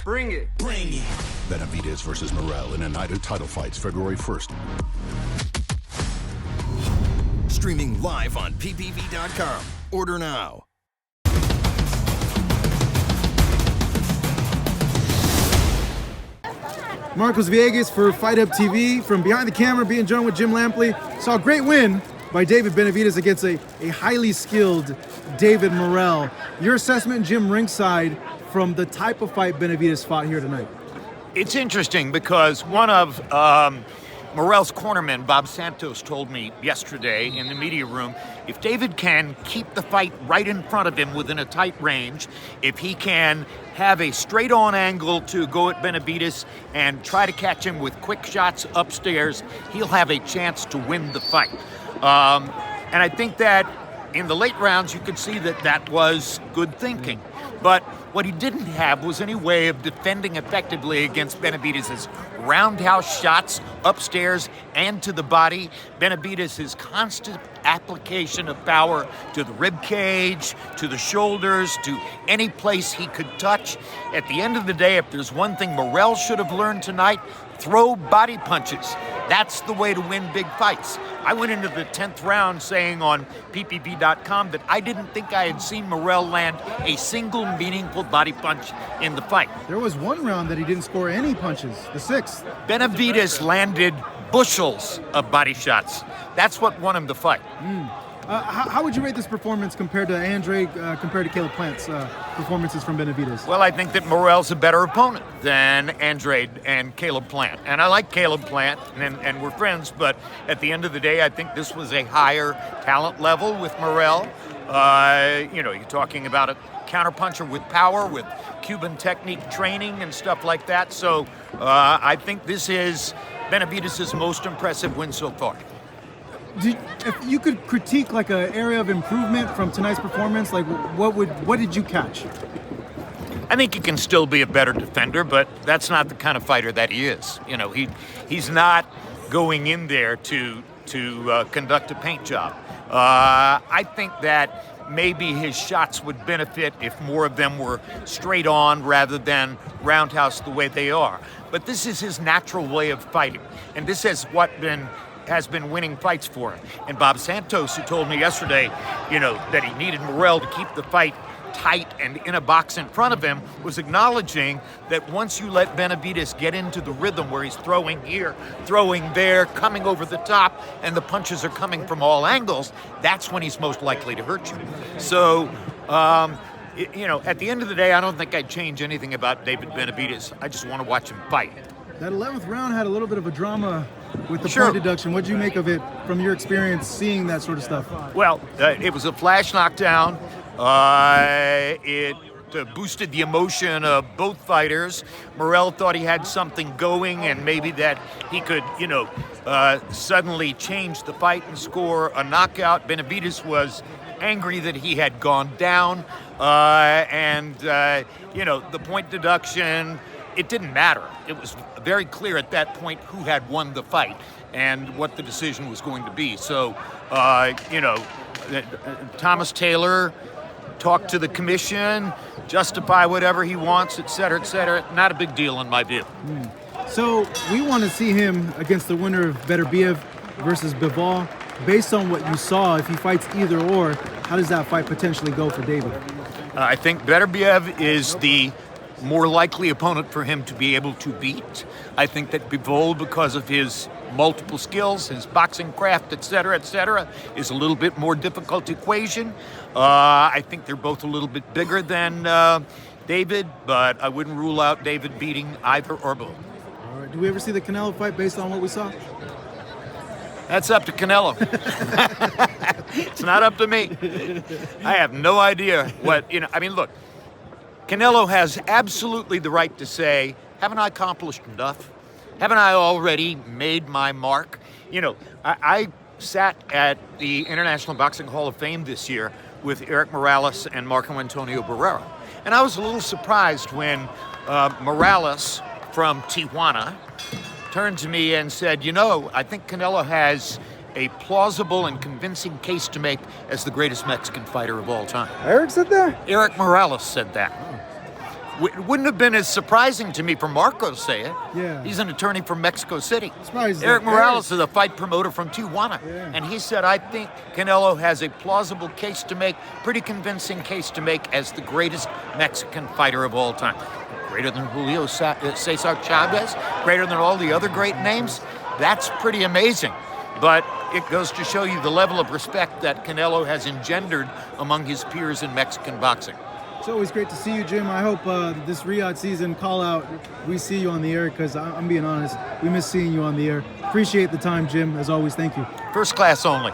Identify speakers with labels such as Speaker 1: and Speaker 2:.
Speaker 1: Bring it.
Speaker 2: Bring it.
Speaker 3: Benavidez versus Morrell in a night of title fights, February 1st.
Speaker 2: Streaming live on ppv.com. Order now.
Speaker 4: Marcos Villegas for Fight Up TV. From behind the camera, being joined with Jim Lampley. Saw a great win by David Benavidez against a highly skilled David Morrell. Your assessment, Jim, ringside, from the type of fight Benavidez fought here tonight?
Speaker 5: It's interesting because one of Morrell's cornermen, Bob Santos, told me yesterday in the media room, if David can keep the fight right in front of him within a tight range, if he can have a straight-on angle to go at Benavidez and try to catch him with quick shots upstairs, he'll have a chance to win the fight. And I think that in the late rounds, you could see that that was good thinking. But what he didn't have was any way of defending effectively against Benavidez's roundhouse shots upstairs and to the body. Benavidez's constant application of power to the rib cage, to the shoulders, to any place he could touch. At the end of the day, if there's one thing Morrell should have learned tonight, throw body punches. That's the way to win big fights. I went into the 10th round saying on ppv.com that I didn't think I had seen Morrell land a single meaningful body punch in the fight.
Speaker 4: There was one round that he didn't score any punches, the 6th.
Speaker 5: Benavidez landed bushels of body shots. That's what won him the fight.
Speaker 4: How would you rate this performance compared to Andre, compared to Caleb Plant's performances from Benavidez?
Speaker 5: Well, I think that Morrell's a better opponent than Andre and Caleb Plant. And I like Caleb Plant, and we're friends, but at the end of the day, I think this was a higher talent level with Morrell. You're talking about a counterpuncher with power, with Cuban technique training and stuff like that. So I think this is Benavidez's most impressive win so far.
Speaker 4: If you could critique like an area of improvement from tonight's performance, like what did you catch?
Speaker 5: I think he can still be a better defender, but that's not the kind of fighter that he is. You know, he's not going in there to conduct a paint job. I think that maybe his shots would benefit if more of them were straight on rather than roundhouse the way they are. But this is his natural way of fighting, and this has been winning fights for him. And Bob Santos, who told me yesterday, that he needed Morrell to keep the fight tight and in a box in front of him, was acknowledging that once you let Benavidez get into the rhythm where he's throwing here, throwing there, coming over the top, and the punches are coming from all angles, that's when he's most likely to hurt you. So, at the end of the day, I don't think I'd change anything about David Benavidez. I just want to watch him fight.
Speaker 4: That 11th round had a little bit of a drama with the point deduction. What did you make of it from your experience seeing that sort of stuff?
Speaker 5: Well, it was a flash knockdown. It boosted the emotion of both fighters. Morrell thought he had something going and maybe that he could, suddenly change the fight and score a knockout. Benavidez was angry that he had gone down. The point deduction, it didn't matter. It was very clear at that point who had won the fight and what the decision was going to be. So, Thomas Taylor talked to the commission, justify whatever he wants, et cetera, et cetera. Not a big deal in my view.
Speaker 4: So we want to see him against the winner of Beterbiev versus Bivol. Based on what you saw, if he fights either or, how does that fight potentially go for David?
Speaker 5: I think Beterbiev is the more likely opponent for him to be able to beat. I think that Bivol, because of his multiple skills, his boxing craft, et cetera, is a little bit more difficult equation. I think they're both a little bit bigger than David, but I wouldn't rule out David beating either or both.
Speaker 4: All right. Do we ever see the Canelo fight based on what we saw?
Speaker 5: That's up to Canelo. It's not up to me. I have no idea what, look, Canelo has absolutely the right to say, haven't I accomplished enough? Haven't I already made my mark? I sat at the International Boxing Hall of Fame this year with Eric Morales and Marco Antonio Barrera. And I was a little surprised when Morales from Tijuana turned to me and said, I think Canelo has a plausible and convincing case to make as the greatest Mexican fighter of all time.
Speaker 4: Eric said that?
Speaker 5: Eric Morales said that. wouldn't have been as surprising to me for Marco to say it.
Speaker 4: Yeah.
Speaker 5: He's an attorney from Mexico City.
Speaker 4: Surprised
Speaker 5: Eric
Speaker 4: that
Speaker 5: Morales is a fight promoter from Tijuana.
Speaker 4: Yeah.
Speaker 5: And he said, I think Canelo has a plausible case to make, pretty convincing case to make as the greatest Mexican fighter of all time. Greater than Julio Cesar Chavez, greater than all the other great names. That's pretty amazing. But it goes to show you the level of respect that Canelo has engendered among his peers in Mexican boxing.
Speaker 4: It's always great to see you, Jim. I hope this Riyadh season call out, we see you on the air, because I'm being honest, we miss seeing you on the air. Appreciate the time, Jim. As always, thank you.
Speaker 5: First class only.